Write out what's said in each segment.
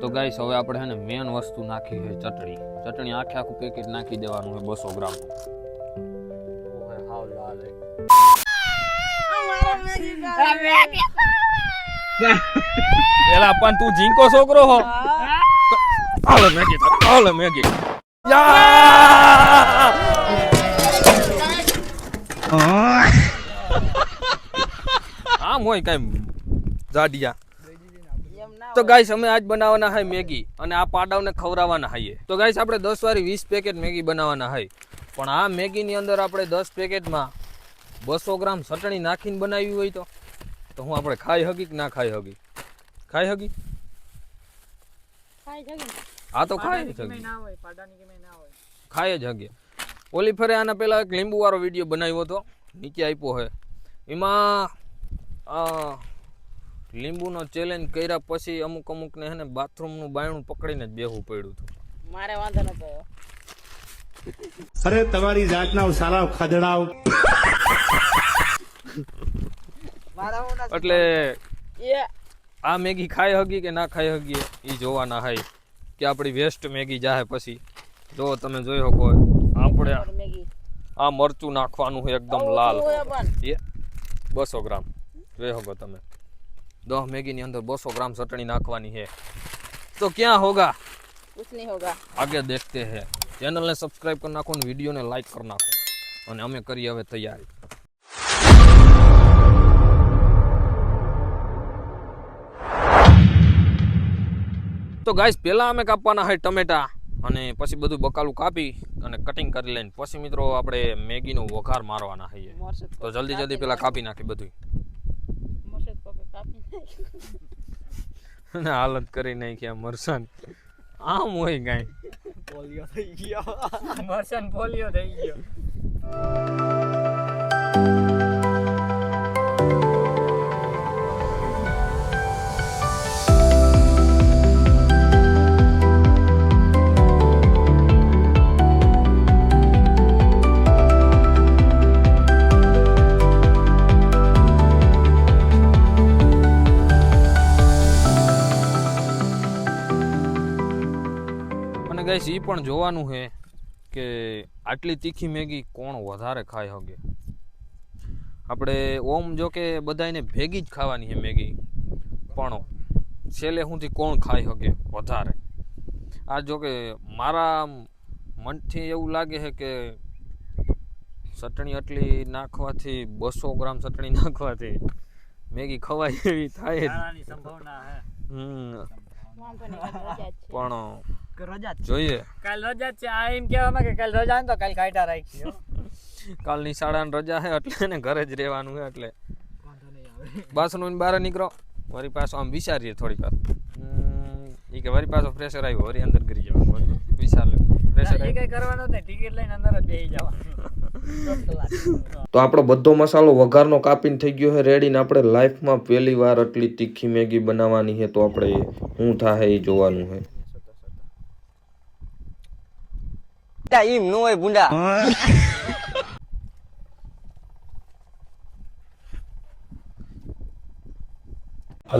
તો ગાઈસ હવે આપણે હે ને મેન વસ્તુ નાખી છે ચટણી. ચટણી આખું પેકેટ નાખી દેવાનું છે 200 ગ્રામ. ઓહે હાવ લાલ હે. એલા પણ તું જીંકો છોકરો હો. હાલે મેગી યા આમ હોય કઈ જાડિયા. તો ગાઈસ અમે આજ બનાવવાના છે મેગી અને આ પાડાવને ખવડાવવાના છે. તો ગાઈસ આપણે 10 વાળી 20 પેકેટ મેગી બનાવવાના છે. પણ આ મેગીની અંદર આપણે 10 પેકેટમાં 200 ગ્રામ ચટણી નાખીને બનાવી હોય તો હું આપણે ખાઈ હકી કે ના ખાઈ હકી? ખાઈ હકી? આ તો ખાઈ જ હકી. ખાઈ જ હકી. ઓલી ફરે આના પહેલા એક લીંબુ વાળો વિડીયો બનાવ્યો હતો, નીચે આપ્યો છે. એમાં લીંબુનો ચેલેન્જ કર્યા પછી અમુકને હે ને બાથરૂમનું બાયણું પકડીને જ બેહવું પડ્યું હતું. મારે વાંધો નતો. અરે તમારી જાતના સારા ખદડાવ. એટલે આ મેગી ખાઈ હકી કે ના ખાઈ હકી એ જોવાના hay કે આપણી વેસ્ટ મેગી જાહે. પછી જો તમે જોઈ શકો આપણે આ મરચું નાખવાનું છે એકદમ લાલ. એ 200 ગ્રામ જોઈ શકો તમે. 10 મેગી ની અંદર 200 ग्राम चटनी नाखवानी है. तो क्या होगा? कुछ नहीं होगा. आगे देखते हैं. चैनल ने सब्सक्राइब कर नाखो, वीडियो ने लाइक कर नाखो અને અમે કરી હવે તૈયારી. તો ગાઈસ પહેલા અમે કાપવાના છે ટમેટા અને પછી બધું બકાલું કાપી અને કટિંગ કરી લઈને પછી મિત્રો આપણે મેગીનો વઘાર મારવાના છે. તો જલ્દી પેલા કાપી નાખી બધું. હાલત કરી નાખી આ મરસાન. આમ હોય કઈ પોલિયો થઈ ગયો. મરસાન પોલિયો થઈ ગયો. ગાઈસ ઈ પણ જોવાનું છે કે આટલી તીખી મેગી કોણ વધારે ખાઈ શકે. આપણે ઓમ જો કે બધાને ભેગી જ ખાવાની છે મેગી, પણ છેલ્લે સુધી કોણ ખાઈ શકે વધારે. આ જો કે મારા મનથી એવું લાગે છે કે ચટણી આટલી નાખવાથી 200 ગ્રામ ચટણી નાખવાથી મેગી ખવાય એવી થાય જ. પણ જોઈએ કાલ રજા છે. આ એમ કહેવામાં કે કાલ રજા ને તો કાલ કાઢા રાખી. કાલની શાળાની રજા છે એટલે ને ઘરે જ રહેવાનું છે. એટલે બાસનું બહાર નીકળો વળી પાછો આમ વિચારીએ થોડીક વાર એ કે વળી પાછો પ્રેશર આવ્યો વળી અંદર ગરી જવાનું વિચાર પ્રેશર કઈ કરવાનું નહીં, ટિકિટ લઈને અંદર જ બેસી જવાનું. તો આપણો બધો મસાલો વઘારનો કાપીને થઈ ગયો છે રેડી ને આપણે લાઈફમાં પહેલી વાર આટલી તીખી મેગી બનાવવાની છે. તો આપણે શું થાય એ જોવાનું છે. એમ નો હોય ભૂંડા.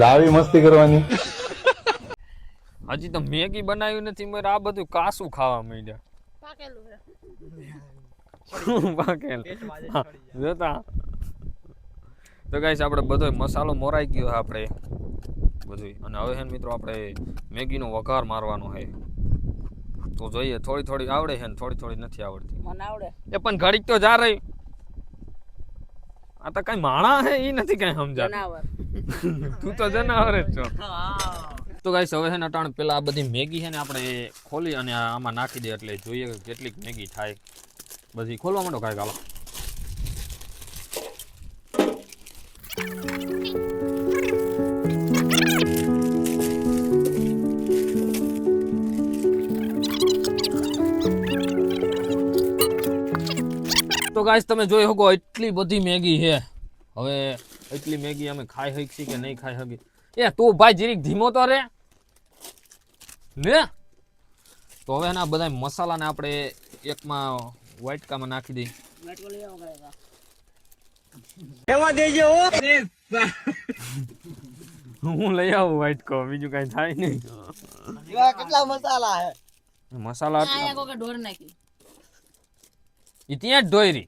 આવી મસ્તી કરવાની. હજી તો મેગી બનાવ્યું નથી મારે આ બધું કાસું ખાવા માંડ્યા. પાકેલું જોતા. તો ગાઈસ આપણે બધો મસાલો મોરાઈ ગયો આપણે બધું અને હવે હે મિત્રો આપણે મેગીનો વઘાર મારવાનો છે. તો જોઈએ થોડી આવડે છે ને થોડી નથી આવડતી. મને આવડે એ પણ ઘડીક તો જા રહી. આ તો કઈ માણા હે ઈ નથી કઈ સમજાતું. જનાવર. તું તો જનાવર જ છો. તો ગાઈસ હવે છે ને અટાણ પેલા આ બધી મેગી છે ને આપણે ખોલી અને આમાં નાખી દે એટલે જોઈએ કે કેટલીક મેગી થાય. બધી ખોલવા માંડો કાંઈક હાલો. તો ગાઈસ તમે જોઈ શકો એટલી બધી મેગી છે. હવે એટલી મેગી અમે ખાઈ શકીએ કે નહીં ખાઈ શકીએ? એ તું ભાઈ જીરીક ધીમો તો રે ને. તો હવે એના બધા મસાલાને આપણે એકમાં વાટકામાં નાખી દઈએ. એમાં દેજો હું લઈ આવું વ્હાઈટ કો, બીજું કઈ થાય નહીં. એવા કેટલા મસાલા હે. મસાલા આયા કોકે ઢોર નાખી. ઈ ત્યાં જ ધોઈરી.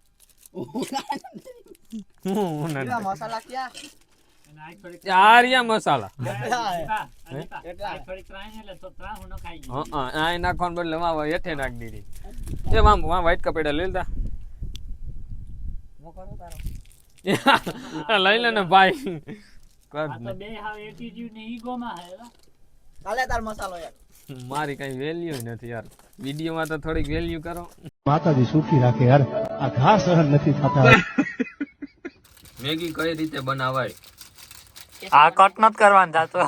એવા મસાલા ક્યાં? આ રહ્યા મસાલા. કેટલા હે? આ નાખવાનું બદલે માં હેઠે નાખી દીધી. એ વામ વ્હાઈટ કપડા લઈ લેતા. મોકરો તારો. લઈ લે ને ભાઈ. કાલે તાર મસાલો યાર. મારી કઈ વેલ્યુ નથી યાર. વિડીયોમાં તો થોડીક વેલ્યુ કરો. માતાજી સુખી રાખે યાર, આ ઘા સહન નથી થતા. મેગી કઈ રીતે બનાવાય? આ કટ નત કરવાનું જાતો.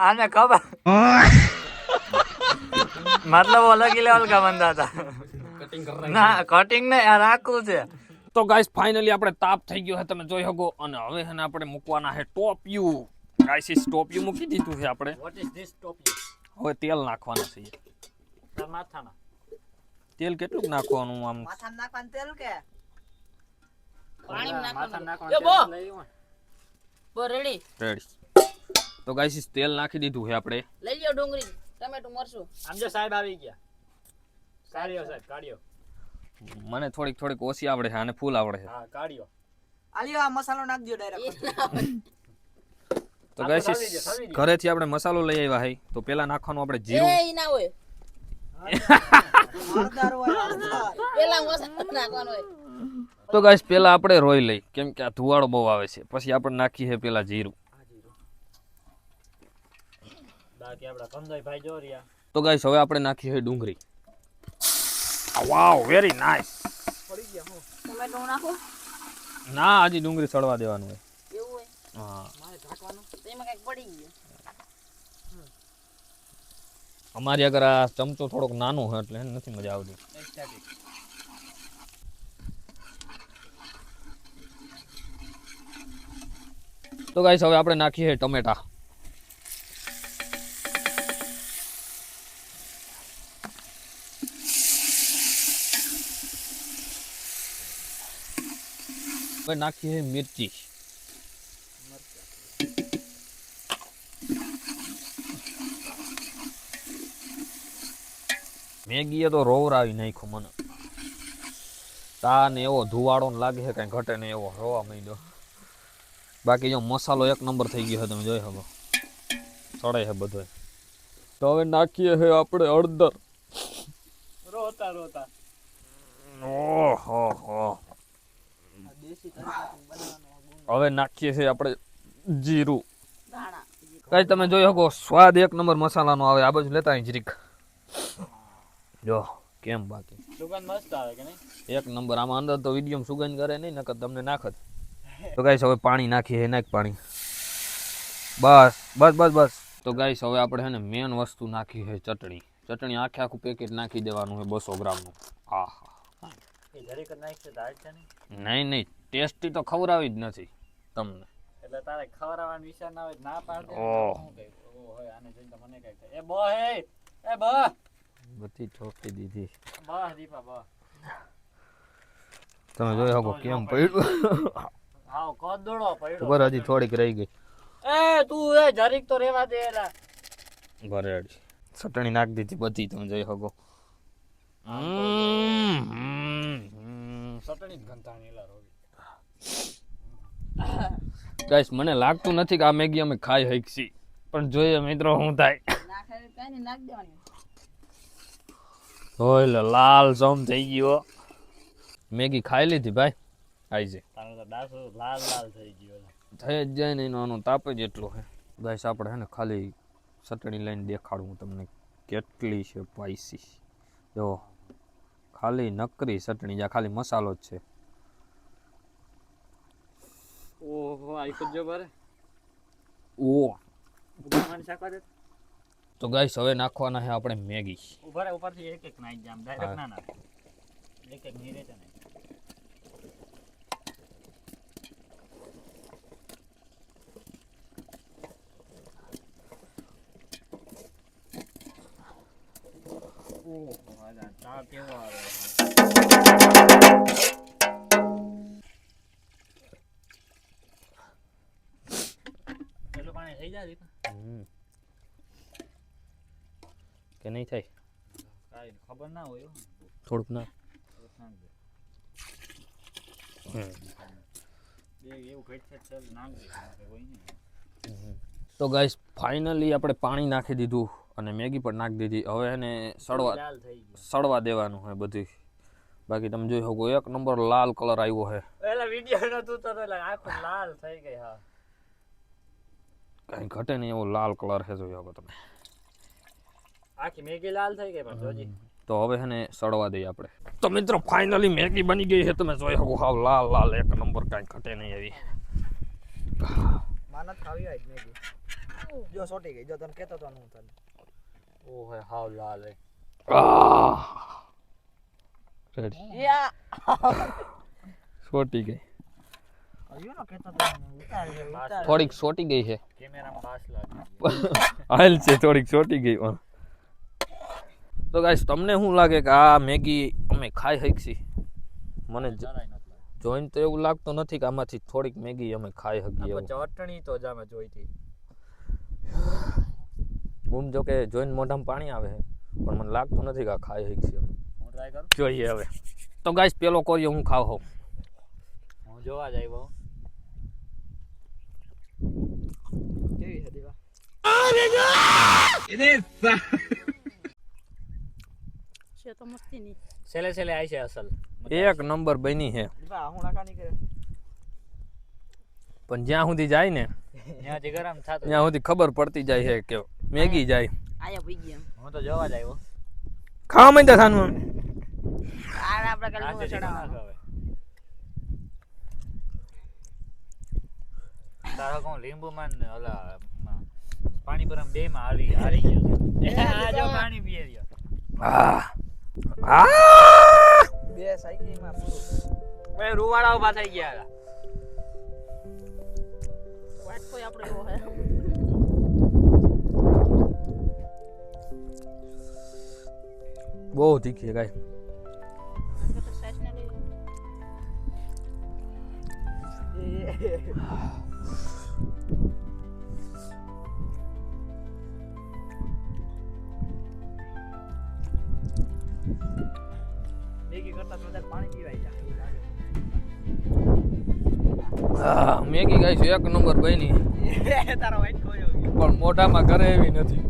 આને ખબર. મતલબ અલગ લેવલ કા બંદા હતા. કટિંગ કર ના કટિંગ ને આ રાખવું છે. તો ગાઈસ ફાઇનલી આપણે તાપ થઈ ગયો છે, તમે જોઈ શકો. અને હવે છે ને આપણે મૂકવાના છે ટોપિયું. ગાઈસ ઇસ ટોપિયું મૂકી દીધું છે આપણે. What is this topic? હવે તેલ નાખવાના છે. તાર માથાના. તેલ કેટલું નાખવાનું આમ? માથામાં નાખવાનું તેલ કે? પાણીમાં માથામાં નાખવાનું. નાખવાનું તેલ લઈ આવો. બો રેડી. રેડી. તો ગાઈસ ઇસ તેલ નાખી દીધું છે આપણે. લઈ લ્યો ડુંગળી, ટમેટું, મરચું. આમ જો સાહેબ આવી ગયા. કાઢ્યો સાહેબ કાઢ્યો. મને થોડીક ઓછી આવડે છે, આને ફૂલ આવડે છે. હા કાઢ્યો. આલિયો આ મસાલો નાખ દયો ડાયરેક્ટ. તો ગાઈસ ઘરેથી આપણે મસાલો લઈ આવ્યા છે. તો પેલા નાખવાનું આપણે જીરું. એ ઈ ના હોય. હળદર હોય હળદર. પેલા મસાલો નાખવાનો હોય. તો ગાઈસ પેલા આપણે રોઈ લઈ, કેમ કે આ ધુવાળો બહુ આવે છે. પછી આપણે નાખીએ છે પેલા જીરું. બાકી આપડા કંદોઈ ભાઈ જો રહ્યા. તો ગાઈસ હવે આપણે નાખીએ છે ડુંગળી. વાવ, વેરી નાઈસ. પડી ગયા હું. ટમેટું નાખો. ના, હજી ડુંગળી સળવા દેવાનું હોય. એવું હોય. હા, મારે ઢાંકવાનું. તો એમાં કઈક પડી ગયું. અમારી અગર આ ચમચો થોડોક નાનો હોય એટલે એને નથી મજા આવતી. એક્ઝેક્ટલી. તો ગાઈસ હવે આપણે નાખીએ છે ટમેટા. હવે નાખીએ છે મિર્ચી. મેગીએ તો રોવરાવી નાખ્યું મને. તા ને એવો ધુવાળો લાગે છે, કઈ ઘટે ને એવો રોવા માંડ્યો. બાકી જો મસાલો એક નંબર થઈ ગયો છે, તમે જોઈ શકો. સડે છે બધો. તો હવે નાખીએ છે આપણે હળદર. રોતા રોતા. ઓહો હો. દેશી તરીકાથી બનાવવાનો. હવે નાખીએ છે આપણે જીરું. ધાણા. કઈ તમે જોઈ શકો સ્વાદ એક નંબર મસાલાનો આવે. આ બાજુ લેતા અહીં જરીક. જો કેમ બાકી સુગંધ મસ્ત આવે કે નહીં? એક નંબર. આમાં અંદર તો વિડીયો સુગંધ કરે નહીં, નકર તમને નાખત. તો ગાઈસ હવે પાણી નાખીએ. નાખ પાણી. બસ બસ બસ બસ. તો ગાઈસ હવે આપણે છે ને મેન વસ્તુ નાખી છે ચટણી. ચટણી આખું પેકેટ નાખી દેવાનું છે 200 ગ્રામનું. હા હા. એ જરીક જ નાખશે તો હાલશે નહીં? નહીં, ટેસ્ટી તો ખવડાવી જ નથી તમને. એટલે તારે ખવડાવવાનો વિચાર ના હોય તો ના પાડ દે. ઓહ. શું કહે? ઓ હોય આને જોઈને તો મને કઈ થાય. એ બો હે એ બો બધી ઠોકી દીધી. બો દીપા બો. તમે જોઈ શકો કેમ પડ્યું. હાવ કોદડો પડ્યો. ખબર હજી થોડીક રહી ગઈ. એ તું એ જરીક તો રેવા દે એલા. બરાડી ચટણી નાખી દીધી બધી, તમે જોઈ શકો. ચટણી જ ગંધાણી એલા રોવી. ગાઈસ મને લાગતું નથી કે આ મેગી અમે ખાઈ શકીએ, પણ જોઈએ મિત્રો શું થાય. નાખે કઈ નહીં, નાખ દેવાની. હોય લાલ સમ થઈ ગયો. મેગી ખાઈ લીધી ભાઈ. આઈ છે તારો તો ડાસો લાલ લાલ થઈ ગયો. થઈ જ જાય ને એનો તાપ જ એટલો છે. ગાઈસ આપણે હે ને ખાલી ચટણી લઈને દેખાડું હું તમને કેટલી છે સ્પાઈસી. જો ખાલી નકરી ચટણી, જ્યાં ખાલી મસાલો જ છે. ઓહો આઈ કજો બારે. ઓ મને શાકવા દે. તો ગાઈસ હવે નાખવાના છે આપણે મેગી. ઉભા રે ઉપરથી એક એક નાઈ જામ ડાયરેક્ટ ના ના. એક એક નીરે છે ને. ઓહો આ ચા કેવો આવે. થઈ જાય દીપા. કે નહીં થાય કાંઈ ખબર ના હોય હો. થોડુંક ના થોડુંક નાખ દે. બે એવું ઘટશે ચાલ નાખ દે આપણે કોઈ નહીં. તો ગાઈસ ફાઇનલી આપણે પાણી નાખી દીધું અને મેગી પણ નાખી દીધી. હવે એને લાલ થઈ ગયું. સડવા દેવાનું છે બધી. બાકી તમે જોઈ શકો એક નંબર લાલ કલર આવ્યો છે. પેલા વિડિયો નતું તો એટલે આખું લાલ થઈ ગઈ. હા કાંઈ ઘટે નહીં એવો લાલ કલર છે જોઈ શકો તમે. આખી મેગી લાલ થઈ ગઈ પણ જોજી. તો હવે છે ને સડવા દઈએ આપણે. તો મિત્રો ફાઇનલી મેગી બની ગઈ છે. તમે જોઈ શકો હાવ લાલ લાલ એક નંબર, કાંઈ ઘટે નહીં એવી. માનત ખાવી હોય મેગી જો સોટી ગઈ જો તને કહેતો તો હું તને ઓહે હાવ લાલ હે. રેડી યા સોટી ગઈ. આવ્યો ને કહેતો તો ઉતાર થોડીક સોટી ગઈ છે. કેમેરામાં બાસ લાગી. હાલ છે થોડીક સોટી ગઈ પણ. તો ગાઈસ તમને શું લાગે કે આ મેગી અમે ખાઈ શકીએ? મને જરાય નથી લાગી. જોઈને તો એવું લાગતું નથી કે આમાંથી થોડીક મેગી અમે ખાઈ શકીએ એવું. ચટણી તો જામે જોઈતી. ગુમ જો કે જોઈને મોઢામાં પાણી આવે છે પણ મને લાગતું નથી કે આ ખાઈ શકીએ અમે. હું ટ્રાય કરું. જોઈએ હવે. તો ગાઈસ પેલો કોરિયો હું ખાવ હોઉં. હું જોવા જાય બહુ. કેવી છે દીવા છે તો મસ્તી નહીં. છેલ્લે છેલ્લે આવી છે અસલ. એક નંબર બની છે દીવા હું નાકા નહીં કરે પણ જ્યાં સુધી જાય ને ત્યાંથી ગરમ થતું. ત્યાં સુધી ખબર પડતી જાય છે કે મેગી જાય. આયા ભઈ ગયા. હું તો જોવા જાય. ખાવા માંડ્યા થાનું આ આપણે કાલે ચડાવવાનું. તારા કોણ લીંબુ માં ને ઓલા પાણી પર બે માં હારી ગયો. આ જો પાણી પીએ રહ્યો. બે સાયકીમાં પૂરું બે રૂવાડા ઉભા થઈ ગયા. વાટ કોઈ આપણે એવો હે. બહુ તીખી છે ગાય. આપણે તો સાઈઝ ને લઈ મેગી કરતા વધારે પાણી પીવાય જાય એવું લાગે મેગી ગાઈસ એક નંબર બની તારો વાઈટ ખોયો પણ મોઢામાં કરે એવી નથી.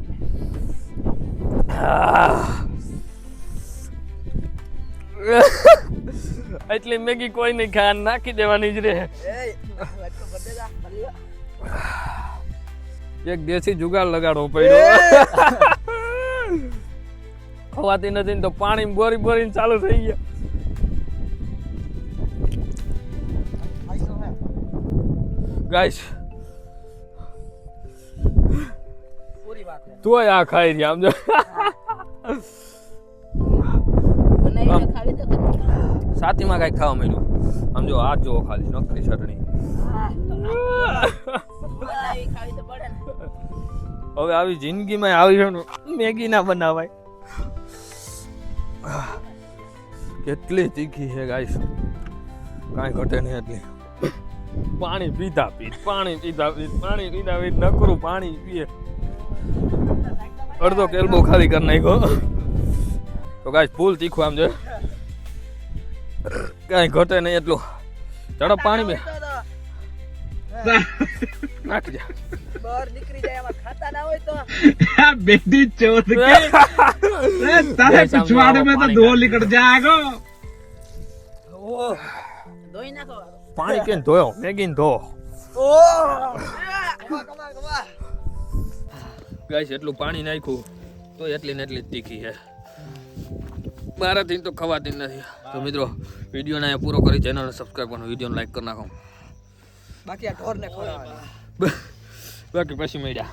એટલી મેગી કોઈ નહીં ખાય, નાખી દેવાની જ રે. એ વાઈટ કો બધે જા ભલિયા એક દેશી જુગાડ લગાડવો પડ્યો. ખવાતી નથી ને તો પાણી બોરી બોરીને ચાલુ થઈ ગયા. આઈસો હે ગાઈસ પૂરી વાત હે તોય આ ખાઈ રહ્યા આમ જો. બનાવીને ખાવી તો ખરી. સાથીમાં કાંઈક ખાવા માંડ્યું. આમ જો આ જો ખાલી નકરી ચટણી. બનાવી ખાવી તો પડે ને. હવે આવી જિંદગીમાં આવી છે ને મેગી ના બનાવાય. કેટલી તીખી છે ગાઈસ, કાંઈ ઘટે નહીં એટલી. પાણી પીધા નકરું પાણી પીએ. અડધો કેલ્બો ખાલી કરી નાખ્યો. તો ગાઈસ ફૂલ તીખું આમ જો, કાંઈ ઘટે નહીં એટલું. ઝડપ પાણી બે નાખી જા. બહાર નીકળી જાય આમાં ખાતા ના હોય તો बेटी चोट के तारे पिछवाड़े में तो धो निकल जाएगा. ધોઈ નાખો. પાણી કેમ ધોયો? મેગી ને ધો. કમા ગાઈસ એટલું પાણી નાખ્યું તો એટલી ને એટલી જ તીખી છે. મારાથી તો ખવાતી નથી. તો મિત્રો વિડીયોને અહીંયા પૂરો કરી ચેનલને સબસ્ક્રાઈબ કરવાનું, વિડીયોને લાઈક કરી નાખો. બાકી આ ઢોરને ખવડાવવાની બાકી પછી મળ્યા.